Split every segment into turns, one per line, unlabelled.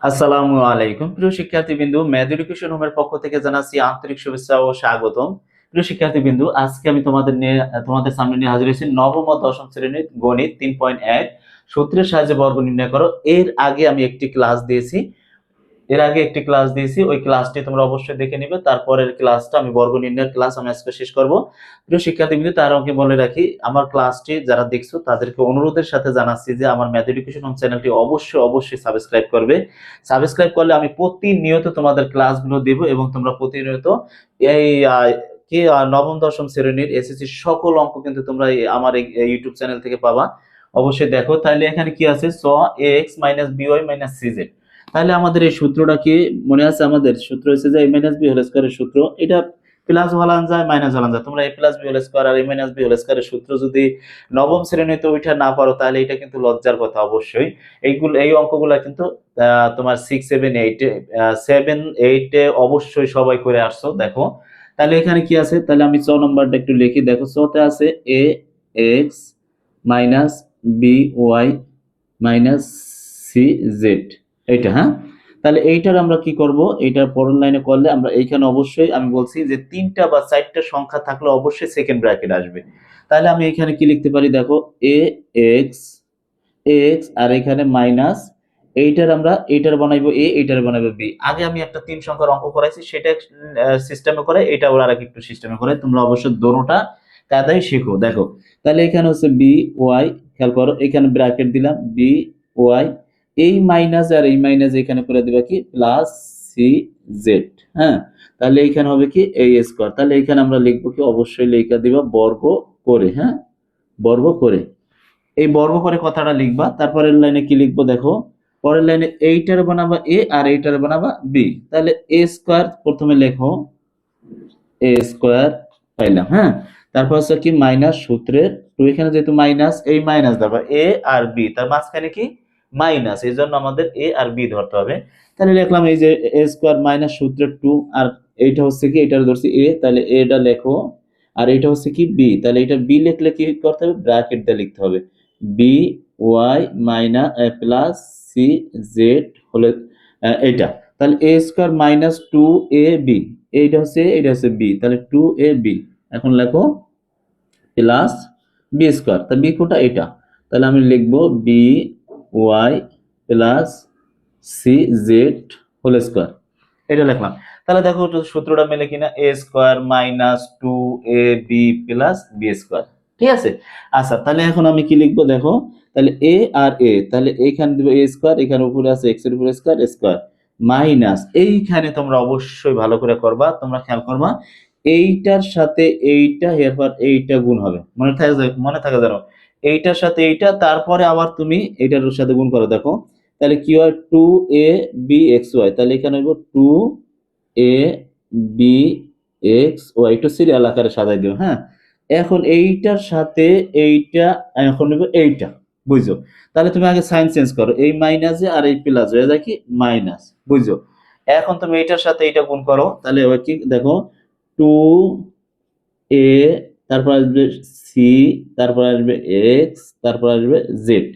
আসসালামু আলাইকুম প্রিয় শিক্ষার্থীবৃন্দু, ম্যাথ এডুকেশন হোমের পক্ষ থেকে জানাচ্ছি আন্তরিক শুভেচ্ছা ও স্বাগতম। প্রিয় শিক্ষার্থীবৃন্দু, আজকে আমি তোমাদের সামনে নিয়ে হাজির হয়েছি নবম ও দশম শ্রেণীর গণিত 3.1 সূত্রের সাহায্যে বর্গ নির্ণয় করো। এর আগে একটি ক্লাস দিয়েছি, ওই ক্লাসটি তোমরা অবশ্যই দেখে নিবে। তারপরের ক্লাসটা আমি বর্গ নির্ণয়ের ক্লাস আমি আজকে শেষ করব। প্রিয় শিক্ষার্থীবৃন্দ, তার আগে বলে রাখি, আমার ক্লাসটি যারা দেখছো তাদেরকে অনুরোধের সাথে জানাচ্ছি যে আমার ম্যাথ এডুকেশন হোম চ্যানেলটি অবশ্যই অবশ্যই সাবস্ক্রাইব করবে। সাবস্ক্রাইব করলে আমি প্রতিনিয়ত তোমাদের ক্লাসগুলো দেব এবং তোমরা প্রতিনিয়ত এই নবম দশম শ্রেণীর এসএসসি সকল অঙ্ক কিন্তু তোমরা আমার এই ইউটিউব চ্যানেল থেকে পাবা। অবশ্যই দেখো। তাহলে এখানে কি আছে, স এক্স মাইনাস বিওয়াই মাইনাস সিজেড। তাহলে আমাদের এই সূত্রটা কি মনে আছে? আমাদের সূত্র হচ্ছে যে a মাইনাস b হোল স্কয়ারের সূত্র। এটা প্লাস বলান যায়, মাইনাস বলান যায়। তোমরা a plus b whole square আর a মাইনাস b হোল স্কয়ারের সূত্র যদি নবম শ্রেণীতে ওইটা না পারো তাহলে এটা কিন্তু লজ্জার কথা। অবশ্যই এই অঙ্কগুলা কিন্তু তোমার 6 7 8 7 8 এ অবশ্যই সবাই করে আসছো। দেখো তাহলে এখানে কি আছে, তাহলে আমি ছ নম্বরটা একটু লিখি। দেখো তে আছে a x minus b y minus C Z, এইটা। হ্যাঁ, তাহলে এইটার আমরা কি করব, এইটার পরের লাইনে করলে আমরা এইখানে অবশ্যই আমি বলছি যে তিনটা বা চারটা সংখ্যা থাকলে অবশ্যই সেকেন্ড ব্র্যাকেট আসবে। তাহলে আমি এখানে কি লিখতে পারি, দেখো এ এক্স এক্স আর এখানে মাইনাস এইটার বানাইবো এ, এইটার বানাইবো বি। আগে আমি একটা তিন সংখ্যার অঙ্ক করাইছি, সেটা সিস্টেমে করে, এটা ওরা আর একটু সিস্টেমে করে। তোমরা অবশ্যই দোনোটা কায়দায় শিখো। দেখো তাহলে এখানে হচ্ছে বি ওয়াই, খেয়াল করো এখানে ব্র্যাকেট দিলাম বি ওয়াই, এই মাইনাস আর এই মাইনাস এখানে করে দিবা কি প্লাস সি জেড। হ্যাঁ, তাহলে এইখানে হবে কি এ স্কোয়ার। তাহলে এখানে আমরা লিখবো কি, অবশ্যই লেখা দিবা বর্গ করে। হ্যাঁ, বর্গ করে, এই বর্গ করে কথাটা লিখবা। তারপরের লাইনে কি লিখবো, দেখো পরের লাইনে এইটার বানাবা এ আর এইটার বানাবা বি। তাহলে এ স্কোয়ার প্রথমে লেখো, এ স্কোয়ার পাইলাম। হ্যাঁ, তারপর হচ্ছে কি মাইনাস সূত্রের টু, এখানে যেহেতু মাইনাস, এই মাইনাস দেবা এ আর বি, তার মাঝখানে কি মাইনাস, এই জন্য আমাদের এ আর বি ধরতে হবে। তাহলে লিখলাম এই যে এ স্কোয়ার মাইনাস সূত্রের টু, আর এইটা হচ্ছে কি এটার ধরছি এ, তাহলে এটা লেখো, আর এটা হচ্ছে কি বি। তাহলে এটা বি লিখলে কি করতে হবে, ব্র্যাকেট দিয়ে লিখতে হবে B Y minus plus C Z হলে এটা। তাহলে এ স্কোয়ার মাইনাস টু এ বি, এটা হচ্ছে বি, তাহলে টু এ বি। এখন লেখো প্লাস বি স্কোয়ার, তা বি কোটা এটা, তাহলে আমি লিখবো B Y plus C Z whole square, এটা লিখলাম। তাহলে দেখো সূত্রটা মেলে কিনা, A square minus two A B plus B square. ঠিক আছে। আচ্ছা, তাহলে এখন আমি কি লিখবো, দেখো তাহলে এ আর এ, তাহলে এইখানে দিব এ স্কোয়ার, এখানে উপরে আছে এক্স এর উপরে স্কোয়ার স্কোয়ার মাইনাস, এইখানে তোমরা অবশ্যই ভালো করে করবা, তোমরা খেয়াল করবা এইটার সাথে এইটা এরপর এইটা গুণ হবে, মনে থাকে জানো, এইটার সাথে এইটা, তারপরে আবার তুমি এইটার সাথে গুণ করো। দেখো তাহলে কি হয়, টু এ বি এক্স ওয়াই, তাহলে এখানে হইব টু এ বি এক্স ওয়াই, একটু সিরিয়াল আকারে সাজাই দিও। হ্যাঁ, এখন এইটার সাথে এইটা, এখন হইব এইটা, বুঝছো? তাহলে তুমি আগে সাইন চেঞ্জ করো, এই মাইনাসে আর এই প্লাস হয়ে যায় কি মাইনাস, বুঝছো? এখন তুমি এইটার সাথে এইটা গুণ করো, তাহলে হবে কি, দেখো টু এ, তারপর আসবে সি, তারপর আসবে এক্স, তারপর আসবে জেড।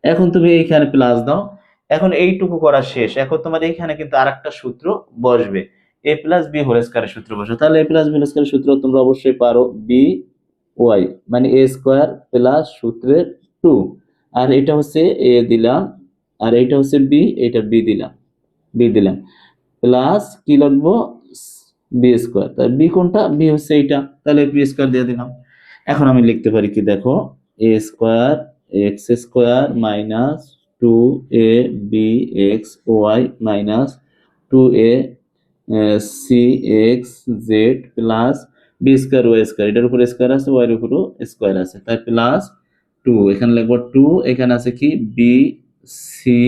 এখন তুমি এইখানে প্লাস দাও। এখন এইটুকু করা শেষ, এখন তোমার এইখানে কিন্তু আরেকটা সূত্র বসবে, এ প্লাস বি হোল স্কয়ারের সূত্র বসবে। তাহলে এ প্লাস বি হোল স্কয়ারের সূত্র তোমরা অবশ্যই পারো, বি ওয়াই মানে এ স্কয়ার প্লাস সূত্রের টু, আর এটা হচ্ছে এ দিলাম, আর এটা হচ্ছে বি, এটা বি দিলাম প্লাস কি লিখবো, বি স্কোয়ার। তাহলে বি কোনটা, বি হচ্ছে এইটা, তাহলে বি স্কোয়ার দিয়ে দিলাম। এখন আমি লিখতে পারি কি, দেখো a square x square minus two A b x Y minus two a c x Z plus B square Y square, এটার উপর স্কোয়ার আছে, ওয়াই এর উপরও স্কোয়ার আছে, তাই প্লাস টু, এখানে লিখবো টু, এখানে আছে কি বি সি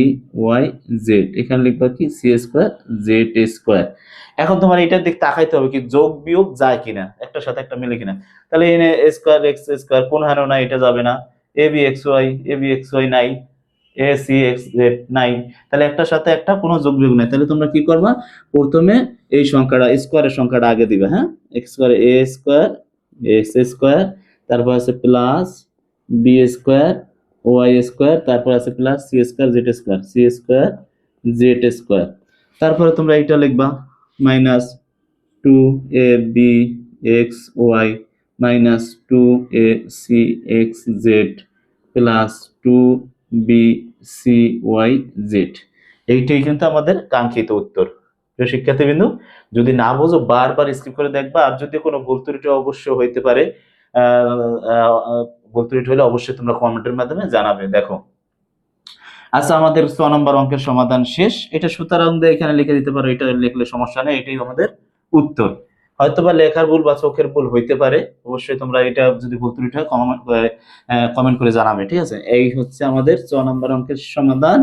ওয়াই জেড, এখানে লিখবো কি সি স্কোয়ার জেড স্কোয়ার। এখন তোমার এটার দিক তাকাইতে হবে কি যোগ বিয়োগ যায় কিনা, একটার সাথে একটা মিলে কিনা। তাহলে এনে স্কোয়ার এক্স স্কোয়ার কোন হারও না, এটা যাবে না। এ বি এক্স ওয়াই নাই, এ সি এক্স জেড নাই, তাহলে একটার সাথে একটা কোনো যোগ বিয়োগ নাই। তাহলে তোমরা কি করবা, প্রথমে এই সংখ্যাটা স্কোয়ারের সংখ্যাটা আগে দিবে। হ্যাঁ, X square A square x square, তারপর আছে plus B square Y square, তারপর আছে plus C square Z square, C square Z square. তারপরে তোমরা এটা লিখবা minus 2ab X Y minus 2ac X Z plus 2bcy Z. এইটাই কিন্তু আমাদের কাঙ্ক্ষিত উত্তর। প্রিয় শিক্ষার্থীবৃন্দ, যদি না বোঝো বারবার স্কিপ করে দেখবা, আর যদি কোনো ভুল ত্রুটি অবশ্যই হইতে পারে, ভুল ত্রুটি হলে অবশ্যই তোমরা কমেন্টের মাধ্যমে জানাবে। দেখো, আচ্ছা, আমাদের 6 নম্বর অঙ্কের সমাধান শেষ। এটা সুতরাং দিয়ে এখানে লিখে দিতে পারো, এটা লিখলে সমস্যা নেই, এটাই আমাদের উত্তর। হয়তোবা লেখার ভুল বা চোখের ভুল হইতে পারে, অবশ্যই তোমরা এটা যদি ভুল ত্রুটি হয় কমেন্ট করে জানাবে, ঠিক আছে। এই হচ্ছে আমাদের 6 নম্বর অঙ্কের সমাধান।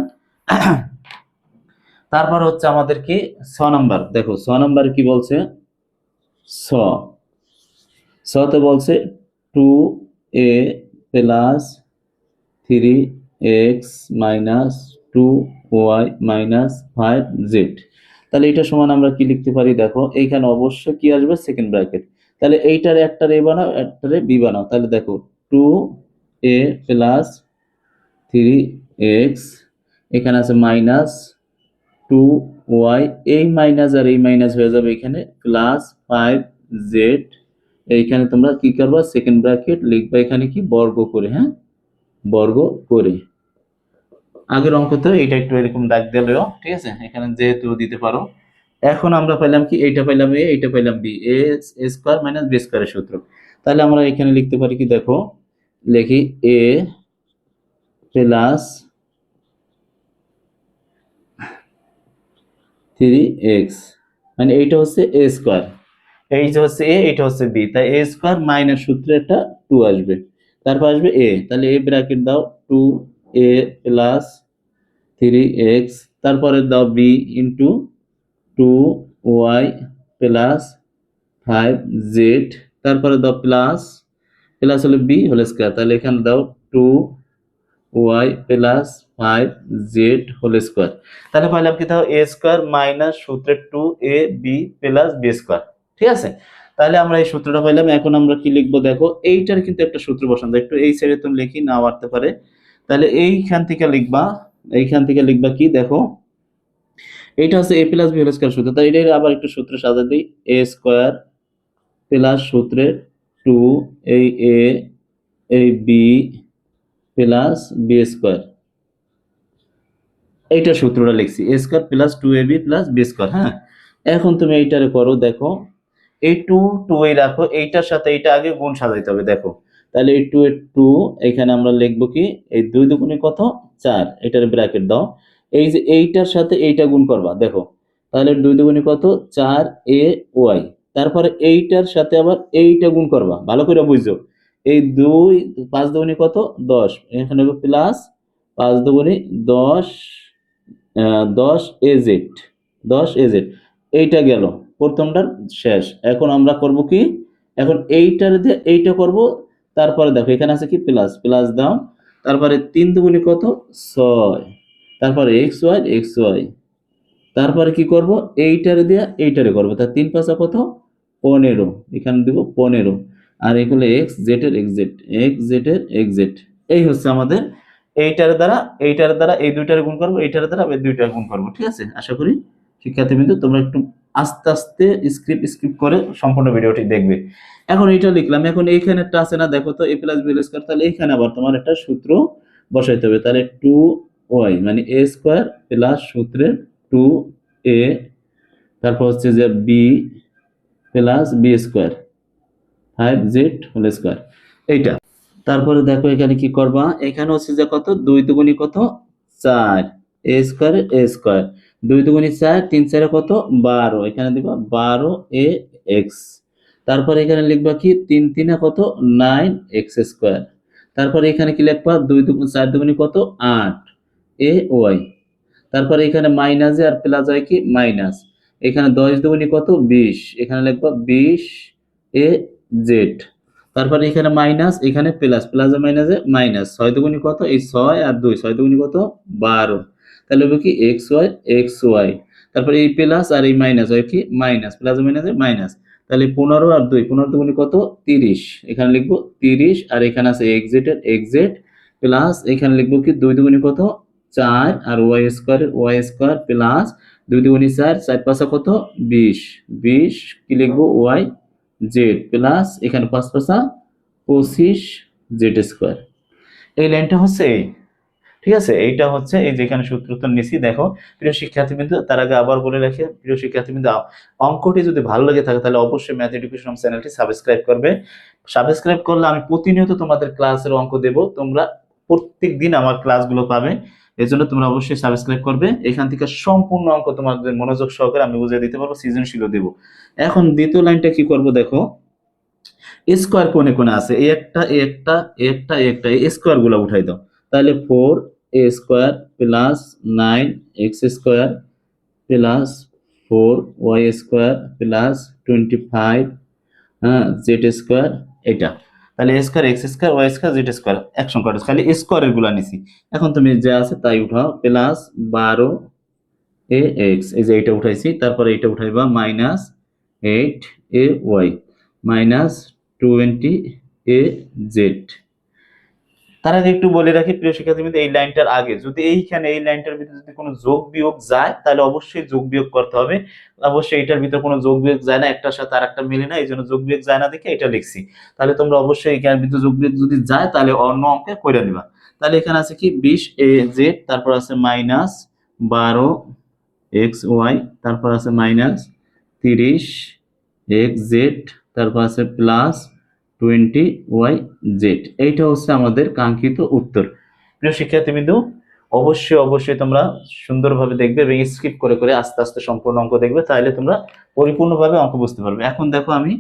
তারপর হচ্ছে আমাদের কি 6 নম্বর। দেখো 6 নম্বর কি বলছে, তে বলছে 2a plus 3x minus 2y minus 5z। তাহলে এটা সমান আমরা কি লিখতে পারি, দেখো এইখানে অবশ্যই কি আসবে, সেকেন্ড ব্র্যাকেট। তাহলে এইটার একটার a বানাও, একটার b বানাও। তাহলে দেখো 2a প্লাস 3x, এখানে আছে মাইনাস 2y, এই মাইনাস আর এই মাইনাস হয়ে যাবে এখানে, প্লাস 5z। এইখানে তোমরা কি করবা, সেকেন্ড ব্র্যাকেট লিখবা, এখানে কি বর্গ করে, হ্যাঁ, বর্গ করে। আগের অঙ্কতে এটা একটু এরকম দাগ দিলেও ঠিক আছে, এখানে যেহেতু দিতে পারো। এখন আমরা পাইলাম কি, এইটা পাইলাম a, এইটা পাইলাম b, a square minus b স্কয়ারের সূত্র। তাহলে আমরা এখানে লিখতে পারি কি, দেখো লিখি a প্লাস 3x, মানে এইটা হচ্ছে a স্কয়ার, এই যে হচ্ছে a, এটা হচ্ছে b, তাই a স্কয়ার মাইনাস সূত্রে একটা 2 আসবে, তারপর আসবে a। তাহলে a ব্র্যাকেট দাও 2a প্লাস 3x, তারপরে দাও b into 2y plus 5z, তারপরে দাও প্লাস, প্লাস হলে b হোল স্কয়ার, তাহলে এখানে দাও 2y plus 5z whole square. তাহলে পাইলাম কি, তাও a স্কয়ার মাইনাস সূত্রে 2ab প্লাস b স্কয়ার, ঠিক আছে। তাহলে আমরা এই সূত্রটা পাইলাম। এখন আমরা কি লিখবো, দেখো এইটার কিন্তু একটা সূত্র বসান, একটু এই সাইডে তুমি লিখি, না পারতে পারে। তাহলে এইখান থেকে লিখবা কি, দেখো এইটা হচ্ছে a plus b whole square সূত্র, তাই এটা আবার একটু সূত্র সাজা দিই, a স্কয়ার প্লাস সূত্রে 2 এই a এই b প্লাস b স্কয়ার, এইটা সূত্রটা লিখছি, a square plus 2ab plus b square. হ্যাঁ, এখন তুমি এইটারে করো, দেখো এই 2 এই রাখো, এইটার সাথে এইটা আগে গুণ সাজাইতে হবে। দেখো তাহলে এই 2 এর 2, এখানে আমরা লিখবো কি, এই 2 দুগুণে কত 4, এটার ব্র্যাকেট দাও, এই যে এইটার সাথে এইটা গুণ করবা। দেখো তাহলে 2 দুগুণে কত 4ay, তারপরে এইটার সাথে আবার এইটা গুণ করবা, ভালো করে বুঝছো। এই 2 5 দুগুণে কত 10, এখানে প্লাস 5 দুগুণে 10, 10az, এইটা গেল প্রথমটার শেষ। এখন আমরা করব কি, এখন এইটার দিয়ে এইটা করব, তারপরে দেখো এখানে আছে কি প্লাস, প্লাস দাও, তারপরে 3 দুগুণে কত 6, তারপরে xy, তারপরে কি করব, এইটার দিয়ে এইটারে করব, তার 3 5 কত 15, এখানে দেব 15, আর এগুলো xz এর এই হচ্ছে আমাদের এইটার দ্বারা এই দুইটারে গুণ করব, এইটার দ্বারা এই দুইটারে গুণ করব, ঠিক আছে। আশা করি শিক্ষার্থীবৃন্দ তোমরা একটু আস্তে আস্তে স্ক্রিপ্ট করে সম্পূর্ণ ভিডিওটি দেখবে। এখন এইটা লিখলাম, এখন এইখানে একটা আছে না, দেখো তো a plus b whole square, তাহলে এইখানে আবার তোমার একটা সূত্র বসাইতে হবে। তাহলে 2y মানে a স্কয়ার প্লাস সূত্রের 2a, তারপর হচ্ছে যে b plus b square 5z whole square, এইটা। তারপরে দেখো এখানে কি করবা, এখানে হচ্ছে যে কত 2 দুগুণে কত 4, a স্কয়ার 2 দুগুণে 4, 3 4 কত 12, এখানে দিবা 12ax, তারপরে এখানে লিখবা কি 3 3 কত 9x স্কয়ার, তারপরে এখানে কি লিখবা 2 দুগুণে 4 দুগুণে কত 8ay, তারপরে এখানে মাইনাস আর প্লাস হয় কি মাইনাস, এখানে 10 দুগুণে কত 20, এখানে লিখবা 20az, তারপরে এখানে মাইনাস, এখানে প্লাস, প্লাস আর মাইনাসে মাইনাস, 6 দুগুণে কত এই 6 আর 2, 6 দুগুণে কত 12, তাহলে হবে কি xy, তারপরে এই প্লাস আর এই মাইনাস হয় কি মাইনাস, প্লাস আর মাইনাসে মাইনাস, তাহলে 15 আর 2, 15 দুগুণে কত 30, এখানে লিখবো 30, আর এখানে আছে xz প্লাস এখানে লিখবো কি 2 দুগুণে কত 4 আর ওয়াই স্কোয়ারের ওয়াই স্কোয়ার প্লাস 2 দুগুণে 4, 4 পাঁচা কত 20, 20 কি লিখবো ওয়াই জেড প্লাস এখানে 5 পাঁচা 25 জেড স্কোয়ার। এই লাইনটা হচ্ছে এই, ঠিক আছে। এইটা হচ্ছে এই যেখানে সূত্র তো নিছি। দেখো প্রিয় শিক্ষার্থীবৃন্দ, তার আগে আবার বলে রাখি প্রিয় শিক্ষার্থীবৃন্দ, অঙ্কটি যদি ভালো লাগে থাকে তাহলে অবশ্যই ম্যাথ এডুকেশন চ্যানেলটি সাবস্ক্রাইব করবে। সাবস্ক্রাইব করলে আমি প্রতিনিয়ত তোমাদের ক্লাসের অঙ্ক দেব, তোমরা প্রত্যেক দিন আমার ক্লাসগুলো পাবে। এই জন্য তোমরা অবশ্যই সাবস্ক্রাইব করবে। এখান থেকে সম্পূর্ণ অঙ্ক তোমাদের মনোযোগ সহকারে আমি বুঝিয়ে দিতে পারবো, সৃজনশীলও দেবো। এখন দ্বিতীয় লাইনটা কি করব দেখো, স্কোয়ার কোনে কোনে আছে, এই একটা এই একটা এই একটা এই একটা, এই স্কোয়ার গুলো উঠাই দাও। তাহলে 4 a square plus 9 x square plus 4 y square plus 25 হ্যাঁ জেড স্কোয়ার। এটা তাহলে এ square x square Y square Z square এক সংখ্যা খালি স্কোয়ারের গুলা নিছি। এখন তুমি যা আছে তাই উঠাও, প্লাস 12 এ এক্স, এই যে এটা উঠাইছি, তারপরে এটা উঠাইবা minus 8 a y minus 20 a z. তার আগে একটু বলে রাখি প্রিয় শিক্ষার্থীবৃন্দ, এই লাইনটার আগে যদি এইখানে এই লাইনটার ভিতরে যদি কোনো যোগ বিয়োগ যায় তাহলে অবশ্যই যোগ বিয়োগ করতে হবে। অবশ্যই এটার ভিতরে কোনো যোগ বিয়োগ যায় না, একটার সাথে আর একটা মিলে না, এই জন্য যোগ বিয়োগ যায় না দেখে এটা লিখছি। তাহলে তোমরা অবশ্যই এখানের ভিতরে যোগ বিয়োগ যদি যায় তাহলে অন্য অঙ্কে করে নিবা। তাহলে এখানে আছে কি 20 এ জেড, তারপর আছে মাইনাস 12 এক্স ওয়াই, তারপর আছে মাইনাস 30 এক্স জেড, তারপর আছে প্লাস 20 ওয়াই জেড। এইটা হচ্ছে আমাদের কাঙ্ক্ষিত উত্তর। প্রিয় শিক্ষার্থীবৃন্দ, অবশ্যই অবশ্যই তোমরা সুন্দরভাবে দেখবে এবং স্কিপ করে করে আস্তে আস্তে সম্পূর্ণ অঙ্ক দেখবে, তাহলে তোমরা পরিপূর্ণভাবে অঙ্ক বুঝতে পারবে। এখন দেখো আমি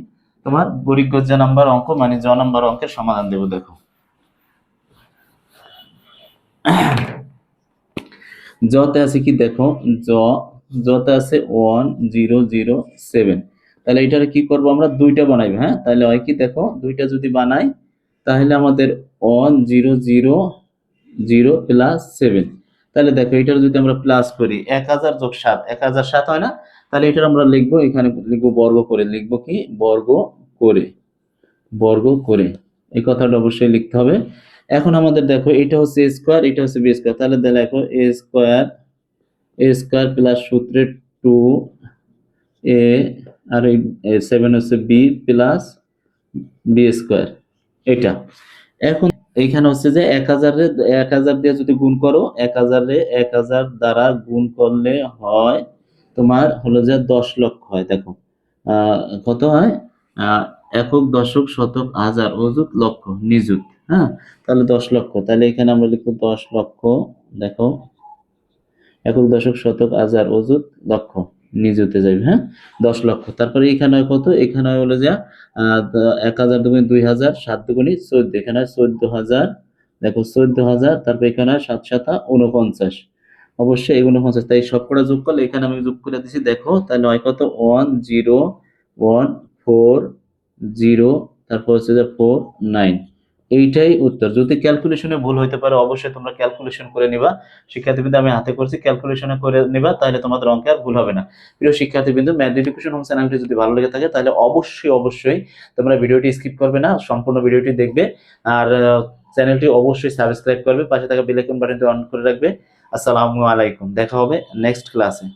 তোমার পরিজ্ঞ নাম্বার অঙ্ক মানে জ নাম্বার অঙ্কের সমাধান দেবো। দেখো জতে আছে কি দেখো, জতে আছে 1007। তাহলে এটার কি করব আমরা, দুইটা বানাইবো। হ্যাঁ তাহলে হয় কি দেখো, দুইটা যদি বানাই তাহলে আমাদের 1000 প্লাস 7। তাহলে দেখো এটার যদি আমরা প্লাস করি 1000 যোগ 7, 1007 হয় না? তাহলে এটার আমরা লিখবো, এখানে লিখবো বর্গ করে, লিখবো কি বর্গ করে, বর্গ করে, এই কথাটা অবশ্যই লিখতে হবে। এখন আমাদের দেখো এটা হচ্ছে a স্কয়ার, এটা হচ্ছে b স্কয়ার, তাহলে দেখো a স্কয়ার প্লাস সূত্রে 2a আর এই 7 হচ্ছে b প্লাস b স্কয়ার এটা। এখন এইখানে হচ্ছে যে 1000 দিয়ে যদি গুণ করো, 1000 দ্বারা গুণ করলে হয় তোমার হলো যে 10 লক্ষ হয়। দেখো কত হয়, একক দশক শতক হাজার অযুত লক্ষ নিযুত। হ্যাঁ তাহলে 10 লক্ষ, তাহলে এখানে আমরা লিখবো 10 লক্ষ। দেখো একক দশক শতক হাজার অযুত লক্ষ নিযুতে যাবে। হ্যাঁ 10 লক্ষ। তারপরে এখানে কত, এখানে হলো যে 1000 দুগুণে 2000, 7 দুগুণে 14, এখানে 14,000। দেখো 14,000, তারপর এখানে 7 7 49, অবশ্যই 49। তাই সবকটা যোগ করলে এখানে আমি যোগ করে দিছি। দেখো তাহলে হয় কত 10,140, তারপর হচ্ছে যে 49। এইটাই উত্তর। যদি ক্যালকুলেশনে ভুল হইতে পারে অবশ্যই তোমরা ক্যালকুলেশন করে নিবা। শিক্ষার্থীবৃন্দ আমি হাতে করছি, ক্যালকুলেশনে করে নিবা, তাহলে তোমাদের অঙ্কে আর ভুল হবে না। প্রিয় শিক্ষার্থীবৃন্দ, ম্যাথ এডুকেশন হোম চ্যানেলটি যদি ভালো লেগে থাকে তাহলে অবশ্যই অবশ্যই তোমরা ভিডিওটি স্কিপ করবে না, সম্পূর্ণ ভিডিওটি দেখবে। আর চ্যানেলটি অবশ্যই সাবস্ক্রাইব করবে, পাশে থাকা বেল আইকন বাটনটি অন করে রাখবে। আসসালামু আলাইকুম, দেখা হবে নেক্সট ক্লাসে।